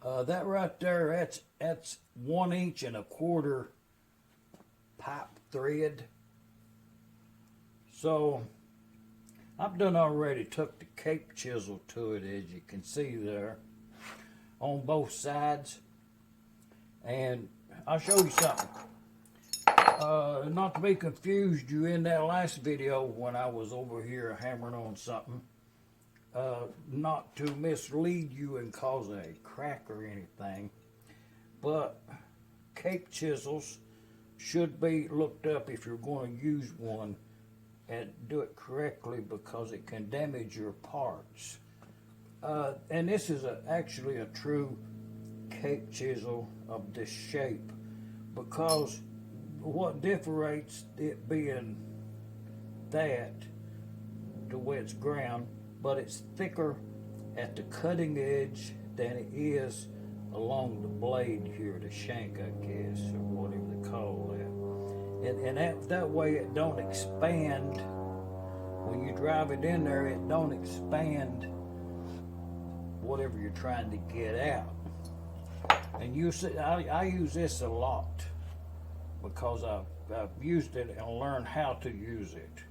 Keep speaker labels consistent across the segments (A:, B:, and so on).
A: That right there, that's 1 1/4 inch pipe thread. So I've done already took the cape chisel to it, as you can see there, on both sides. And I'll show you something. Not to be confused you in that last video when I was over here hammering on something. Not to mislead you and cause a crack or anything, but cape chisels should be looked up if you're going to use one, and do it correctly, because it can damage your parts. And this is actually a true cape chisel of this shape, because what differentiates it being that to where it's ground, but it's thicker at the cutting edge than it is along the blade here, the shank, I guess, or whatever they call that. And that way it don't expand. When you drive it in there, it don't expand whatever you're trying to get out. And you see, I use this a lot because I've used it and learned how to use it.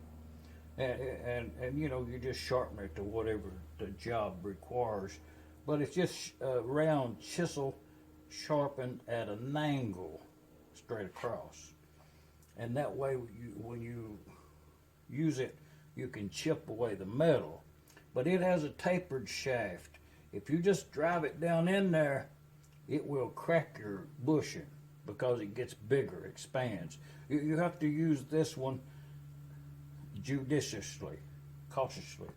A: And you know, you just sharpen it to whatever the job requires. But it's just a round chisel sharpened at an angle straight across. And that way, when you use it, you can chip away the metal. But it has a tapered shaft. If you just drive it down in there, it will crack your bushing because it gets bigger, expands. You have to use this one judiciously, cautiously.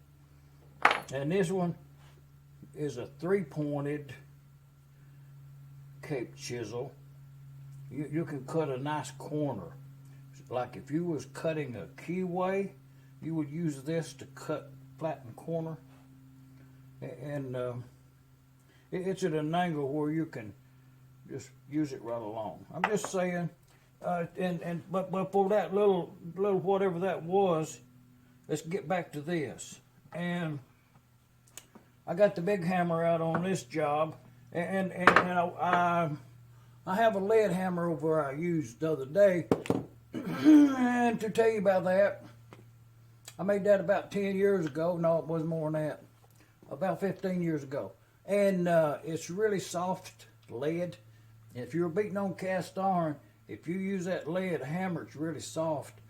A: And this one is a 3-pointed cape chisel. You can cut a nice corner. Like if you was cutting a keyway, you would use this to cut flatten corner. And it's at an angle where you can just use it right along. I'm just saying. But for that little whatever that was, let's get back to this. And I got the big hammer out on this job, and I have a lead hammer over I used the other day. And to tell you about that, I made that about 10 years ago. No, it was more than that. About 15 years ago. And it's really soft lead. If you're beating on cast iron, if you use that lead hammer, it's really soft.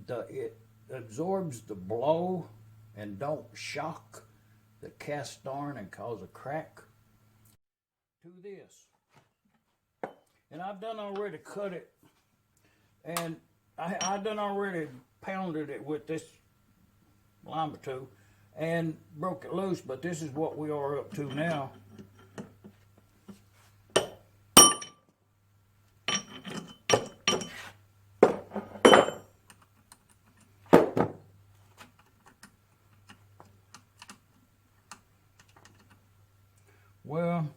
A: It absorbs the blow and don't shock the cast iron and cause a crack. To this. And I've done already cut it, and I done already pounded it with this lima tool and broke it loose, but this is what we are up to now. Well,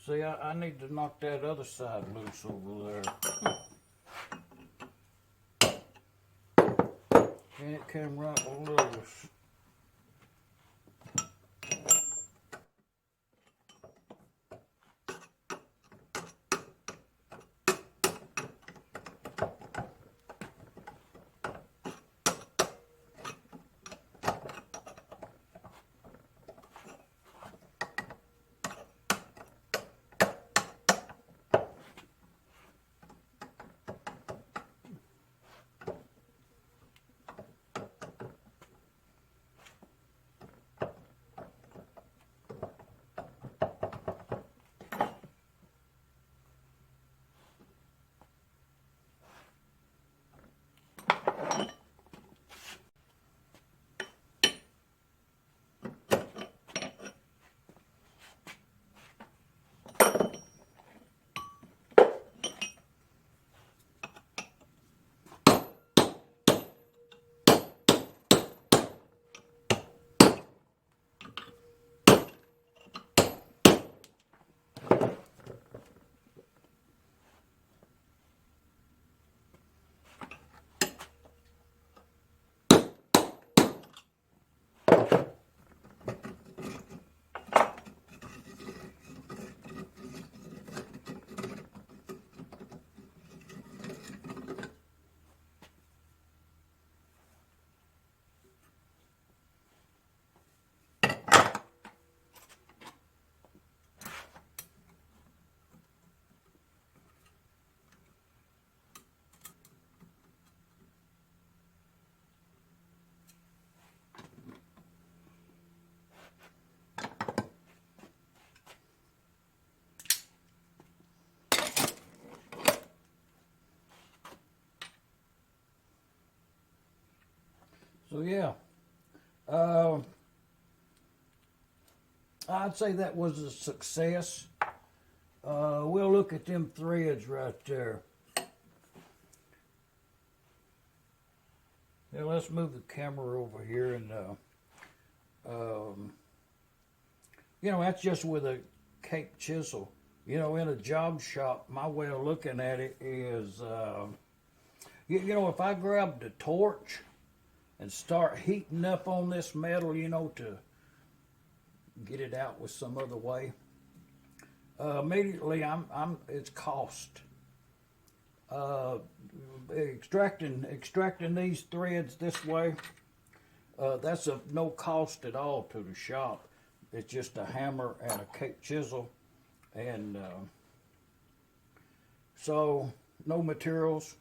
A: see, I need to knock that other side loose over there. And it came right loose. So yeah, I'd say that was a success. We'll look at them threads right there. Now let's move the camera over here and you know, that's just with a Cape chisel. You know, in a job shop, my way of looking at it is, you know, if I grab the torch and start heating up on this metal, you know, to get it out with some other way, immediately it's cost. Extracting these threads this way, that's of no cost at all to the shop. It's just a hammer and a Cape chisel, and so no materials,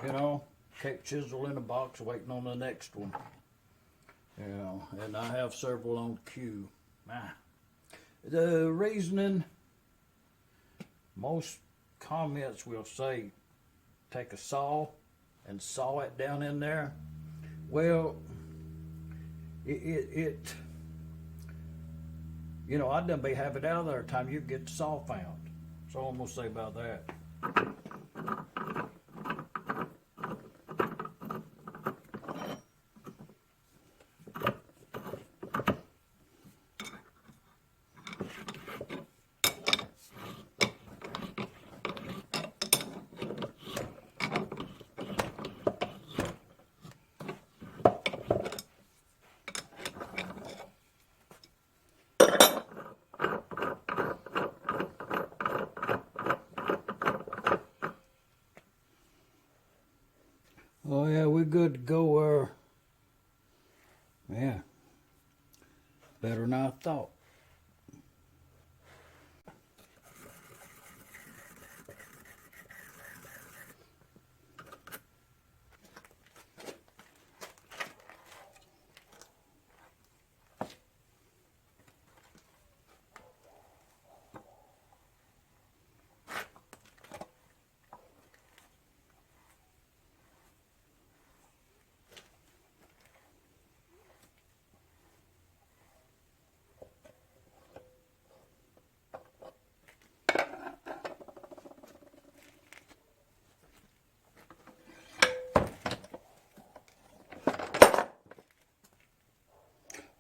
A: you know, Cape chisel in a box waiting on the next one, you know, and I have several on queue. The reasoning, most comments will say take a saw and saw it down in there. Well, it you know, I'd done be have it out of there time you get the saw found. So all I'm gonna say about that. Oh yeah, we're good to go. Yeah, better than I thought.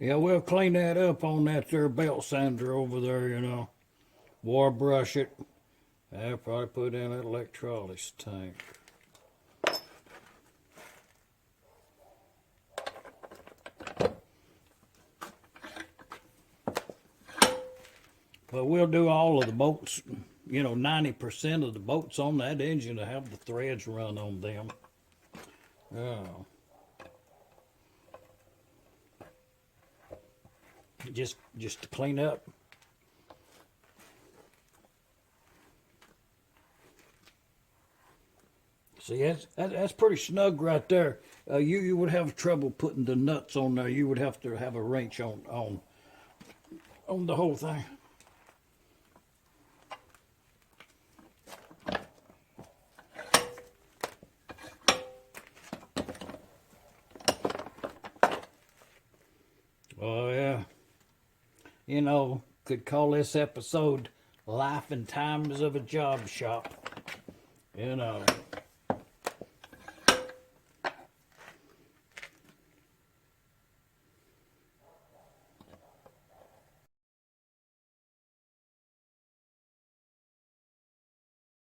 A: Yeah, we'll clean that up on that there belt sander over there, you know. Water brush it. I'll probably put in that electrolysis tank. But we'll do all of the bolts, you know, 90% of the bolts on that engine to have the threads run on them. Oh. Just to clean up. See, that's pretty snug right there. You would have trouble putting the nuts on there. You would have to have a wrench on the whole thing. Oh yeah. You know, could call this episode Life and Times of a Job Shop. You know.